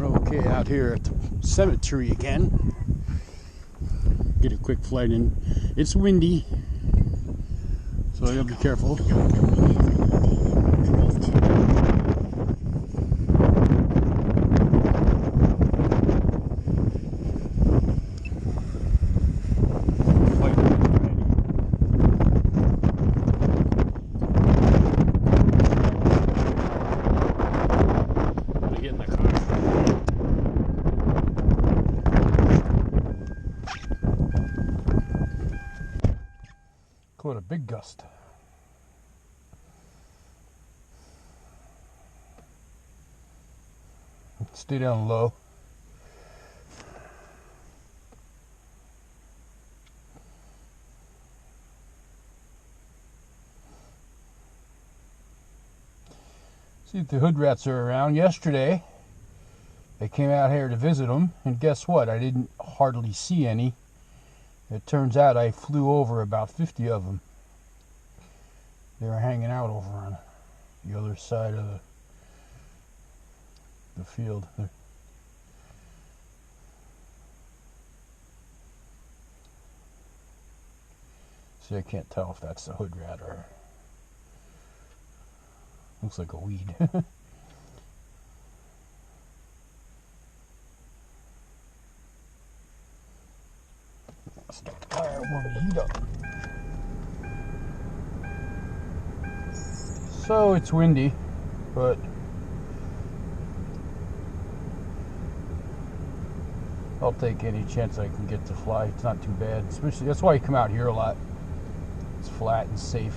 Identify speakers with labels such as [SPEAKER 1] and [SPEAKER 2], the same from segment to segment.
[SPEAKER 1] Okay, out here at the cemetery again. Get a quick flight in. It's windy, so I gotta be careful. Caught a big gust. Stay down low. See if the hood rats are around. Yesterday, I came out here to visit them, and guess what? I didn't hardly see any. It turns out I flew over about 50 of them. They were hanging out over on the other side of the field. See, I can't tell if that's the hood rat or looks like a weed. Start the fire, warm the heat up. So it's windy, but I'll take any chance I can get to fly. It's not too bad. Especially that's why you come out here a lot. It's flat and safe.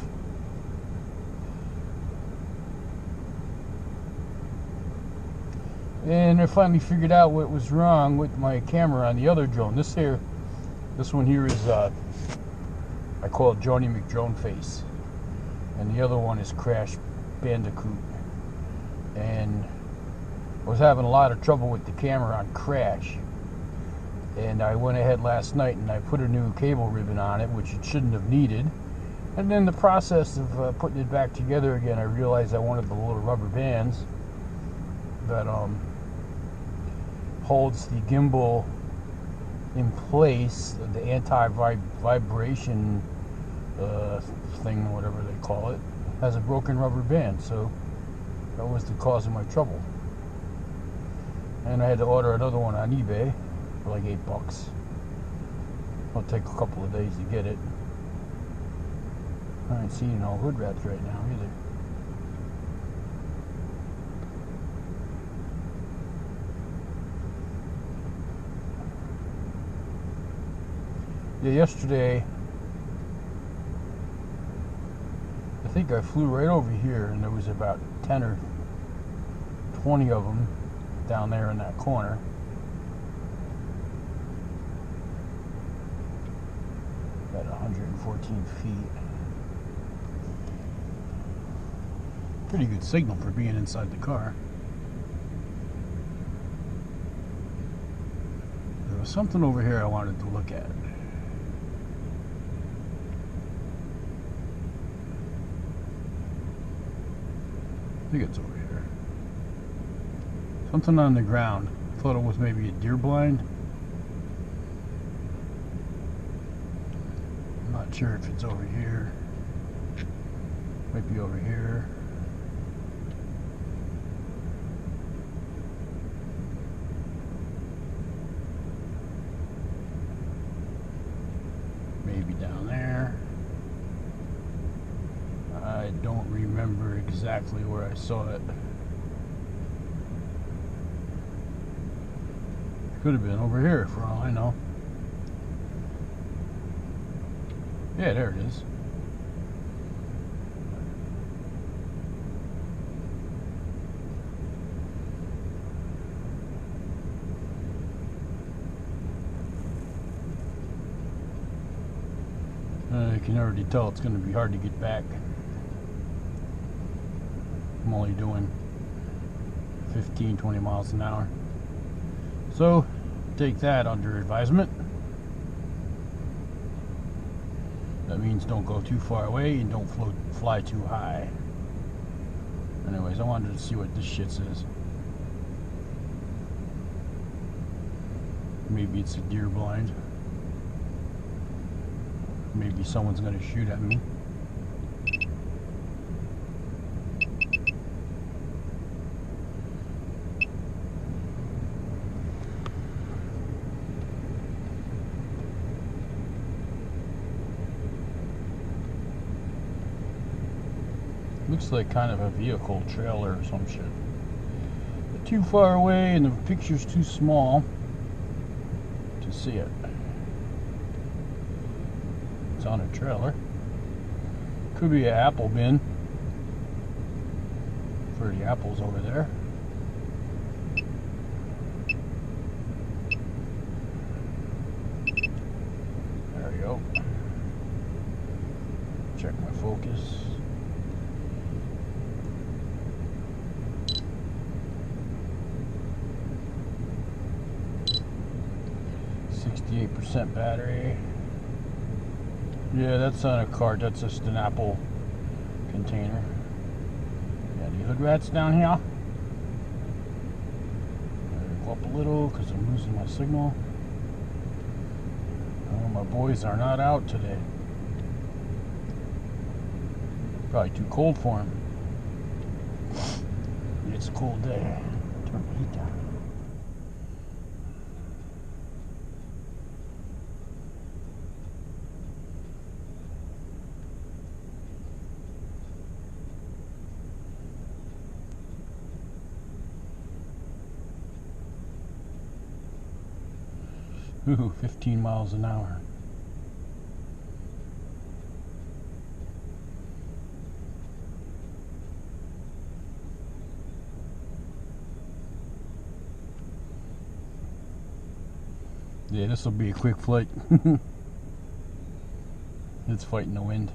[SPEAKER 1] And I finally figured out what was wrong with my camera on the other drone. This one here is I call it Joni McDrone Face, and the other one is Crash Bandicoot. And I was having a lot of trouble with the camera on Crash, and I went ahead last night and I put a new cable ribbon on it, which it shouldn't have needed. And then the process of putting it back together again, I realized I wanted the little rubber bands that holds the gimbal in place, the anti-vibration thing, whatever they call it, has a broken rubber band. So that was the cause of my trouble. And I had to order another one on eBay for like $8. It'll take a couple of days to get it. I ain't seeing no hood rats right now either. Yeah, yesterday, I think I flew right over here, and there was about 10 or 20 of them down there in that corner. At 114 feet. Pretty good signal for being inside the car. There was something over here I wanted to look at. I think it's over here. Something on the ground. Thought it was maybe a deer blind. I'm not sure if it's over here. Might be over here. Maybe down there. I don't remember exactly where I saw it. Could have been over here for all I know. Yeah, there it is. I can already tell it's going to be hard to get back. I'm only doing 15-20 miles an hour. So, take that under advisement. That means don't go too far away and don't fly too high. Anyways, I wanted to see what this shit says. Maybe it's a deer blind. Maybe someone's gonna shoot at me. Looks like kind of a vehicle trailer or some shit. But too far away and the picture's too small to see it. It's on a trailer. Could be an apple bin for the apples over there. There we go. Check my focus. %% battery. Yeah, that's on a cart. That's just an apple container. Any hood rats down here? Go up a little because I'm losing my signal. Oh, my boys are not out today. Probably too cold for them. It's a cold day. Turn the heat down. Ooh, 15 miles an hour. Yeah, this will be a quick flight. It's fighting the wind.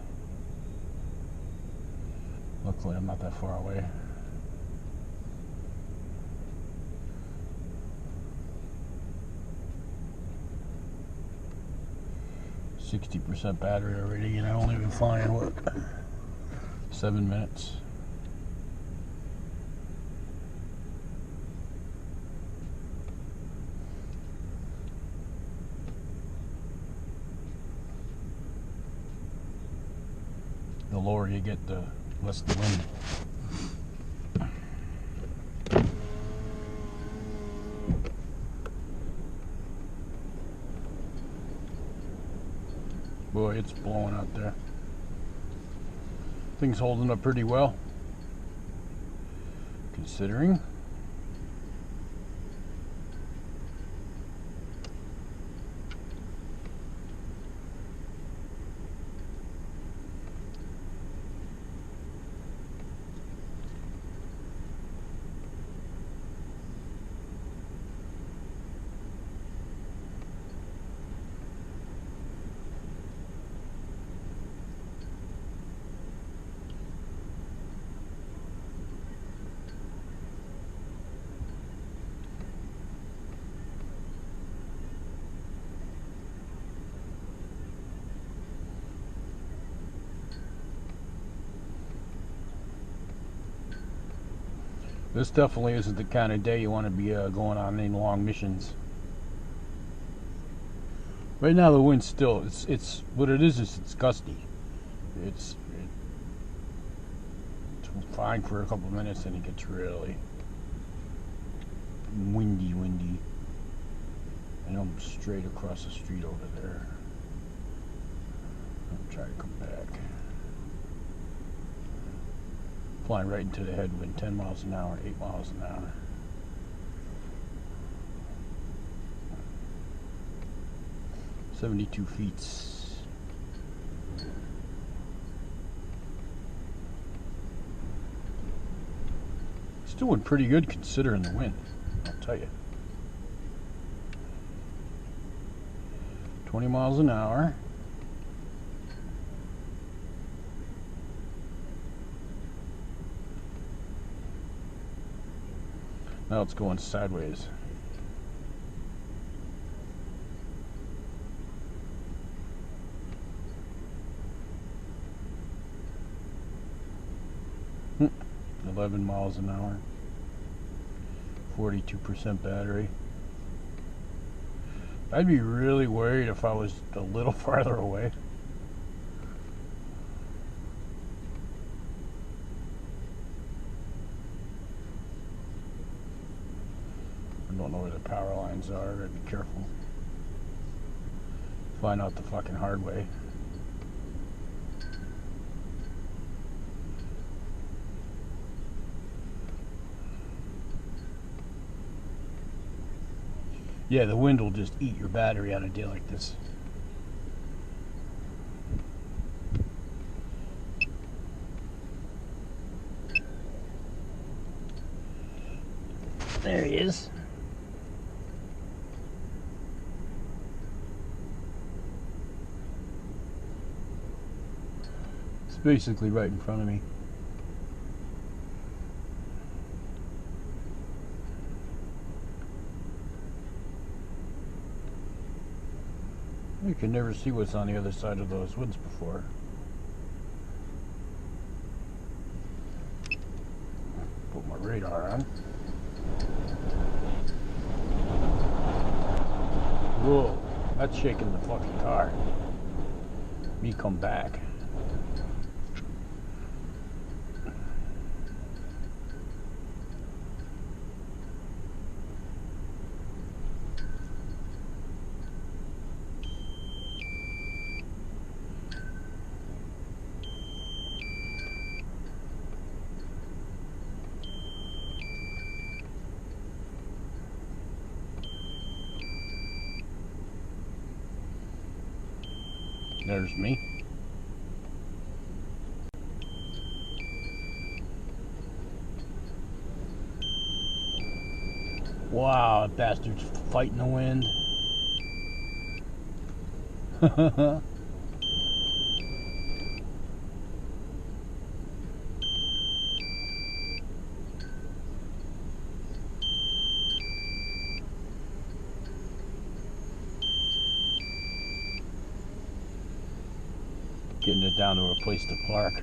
[SPEAKER 1] Luckily, I'm not that far away. %60 battery already, and I've only been flying, what, 7 minutes. The lower you get, the less the wind. Boy, it's blowing out there. Things holding up pretty well, considering. This definitely isn't the kind of day you want to be going on any long missions. Right now the wind's still, it's what it is it's gusty. It's fine for a couple of minutes and it gets really windy. And I'm straight across the street over there. I'll try to come back. Flying right into the headwind, 10 miles an hour, 8 miles an hour. "72 feet. It's doing pretty good considering the wind, I'll tell you. 20 miles an hour. Now it's going sideways. Hmm. 11 miles an hour. 42% battery. I'd be really worried if I was a little farther away. I don't know where the power lines are. I'd be careful. Find out the fucking hard way. Yeah, the wind will just eat your battery on a day like this. There he is. It's basically right in front of me. You can never see what's on the other side of those woods before. Put my radar on. Whoa, that's shaking the fucking car. Me come back. There's me. Wow, that bastard's fighting the wind. Getting it down to a place to park.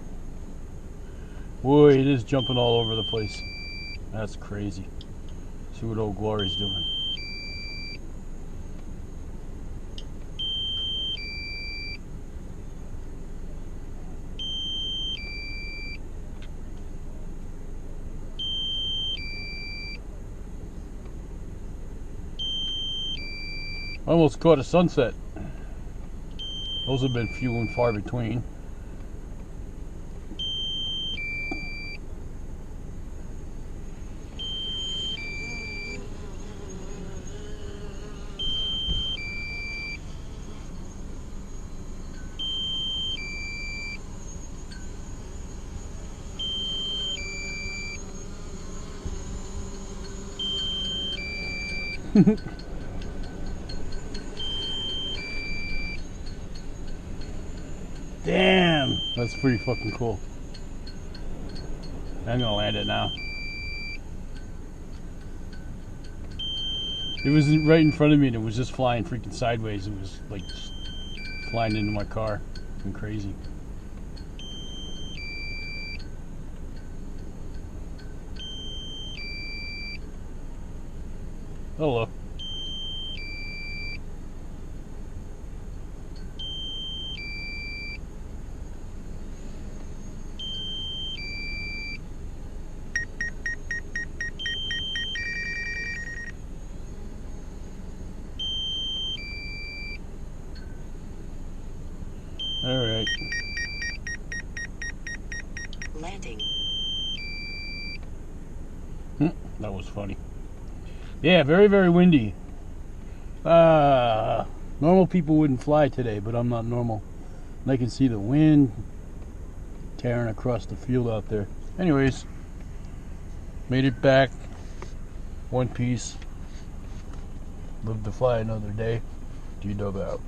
[SPEAKER 1] Boy, it is jumping all over the place. That's crazy. See what Old Glory's doing. Almost caught a sunset. Those have been few and far between. Damn, that's pretty fucking cool. I'm gonna land it now. It was right in front of me and it was just flying freaking sideways. It was like just flying into my car. It's been crazy. Hello. All right.
[SPEAKER 2] Landing.
[SPEAKER 1] That was funny. Yeah, very, very windy. Normal people wouldn't fly today, but I'm not normal. And I can see the wind tearing across the field out there. Anyways, made it back. One piece. Lived to fly another day. G-Dub out.